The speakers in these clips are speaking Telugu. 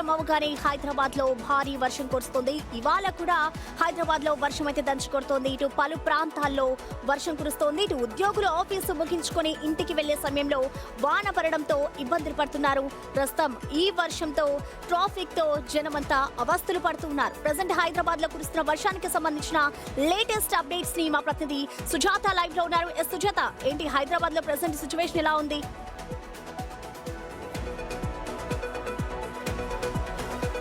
సాయంత్రం అవగానే హైదరాబాద్ లో భారీ వర్షం కురుస్తుంది. ఇవాళ కూడా హైదరాబాద్ లో వర్షం అయితే దంచుకొడుతోంది. ఇటు పలు ప్రాంతాల్లో వర్షం కురుస్తోంది. ఇటు ఉద్యోగులు ఆఫీసు ముగించుకొని ఇంటికి వెళ్లే సమయంలో వాన పడడంతో ఇబ్బందులు పడుతున్నారు. ప్రస్తుతం ఈ వర్షంతో ట్రాఫిక్ తో జనమంతా అవస్థలు పడుతున్నారు. ప్రజెంట్ హైదరాబాద్ లో కురుస్తున్న వర్షానికి సంబంధించిన లేటెస్ట్ అప్డేట్స్ ని మా ప్రతినిధి సుజాత లైవ్ లో ఉన్నారు. సుజాత, ఏంటి హైదరాబాద్ లో ప్రెసెంట్ సిచ్యువేషన్ ఎలా ఉంది?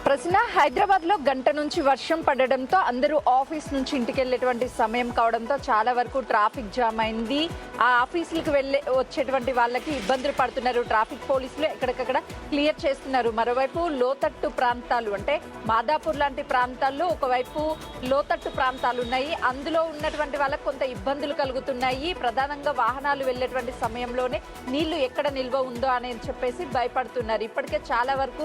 ప్రశ్న, హైదరాబాద్ లో గంట నుంచి వర్షం పడడంతో అందరూ ఆఫీస్ నుంచి ఇంటికి వెళ్ళేటువంటి సమయం కావడంతో చాలా వరకు ట్రాఫిక్ జామ్ అయింది. ఆ ఆఫీసులకు వచ్చేటువంటి వాళ్ళకి ఇబ్బందులు పడుతున్నారు. ట్రాఫిక్ పోలీసులు ఎక్కడికక్కడ క్లియర్ చేస్తున్నారు. మరోవైపు లోతట్టు ప్రాంతాలు అంటే మాదాపూర్ లాంటి ప్రాంతాల్లో ఒకవైపు లోతట్టు ప్రాంతాలు ఉన్నాయి. అందులో ఉన్నటువంటి వాళ్ళకి కొంత ఇబ్బందులు కలుగుతున్నాయి. ప్రధానంగా వాహనాలు వెళ్ళేటువంటి సమయంలోనే నీళ్లు ఎక్కడ నిల్వ ఉందో అని చెప్పేసి భయపడుతున్నారు. ఇప్పటికే చాలా వరకు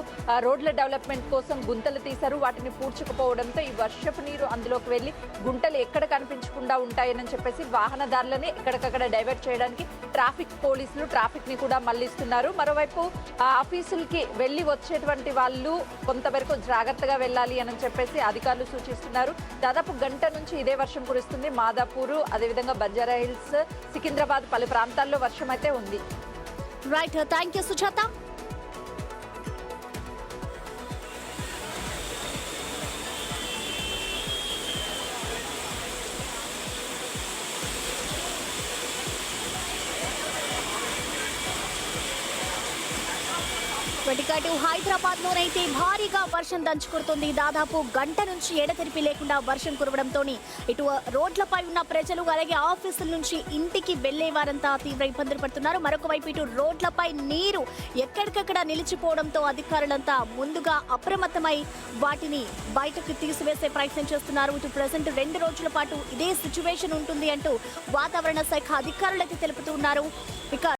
రోడ్ల డెవలప్మెంట్ కోసం గుంతలు తీశారు. వాటిని పూడ్చుకుపోవడంతో ఈ వర్షపు నీరు అందులోకి వెళ్ళి గుంటలు ఎక్కడ కనిపించకుండా ఉంటాయని చెప్పేసి వాహనదారులని ఎక్కడికక్కడ డైవర్ట్ చేయడానికి ట్రాఫిక్ పోలీసులు ట్రాఫిక్ ని కూడా మళ్లిస్తున్నారు. మరోవైపు ఆఫీసులకి వెళ్ళి వచ్చేటువంటి వాళ్ళు కొంతవరకు జాగ్రత్తగా వెళ్ళాలి అని చెప్పేసి అధికారులు సూచిస్తున్నారు. దాదాపు గంట నుంచి ఇదే వర్షం కురుస్తుంది. మాదాపూర్, అదేవిధంగా బంజారా హిల్స్, సికింద్రాబాద్ పలు ప్రాంతాల్లో వర్షం అయితే ఉంది. Right, thank you Sujatha. Hyderabad లోనైతే భారీగా వర్షం దంచుకొడుతుంది. దాదాపు గంట నుంచి ఎడతెరిపి లేకుండా వర్షం కురవడంతో ఇటు రోడ్లపై ఉన్న ప్రజలు అలాగే ఆఫీసుల నుంచి ఇంటికి వెళ్లే వారంతా తీవ్ర ఇబ్బందులు పడుతున్నారు. మరొక వైపు ఇటు రోడ్లపై నీరు ఎక్కడికక్కడ నిలిచిపోవడంతో అధికారులంతా ముందుగా అప్రమత్తమై వాటిని బయటకు తీసివేసే ప్రయత్నం చేస్తున్నారు. ఇటు ప్రెసెంట్ 2 రోజుల పాటు ఇదే సిచ్యువేషన్ ఉంటుంది అంటూ వాతావరణ శాఖ అధికారులు అయితే తెలుపుతున్నారు. ఇక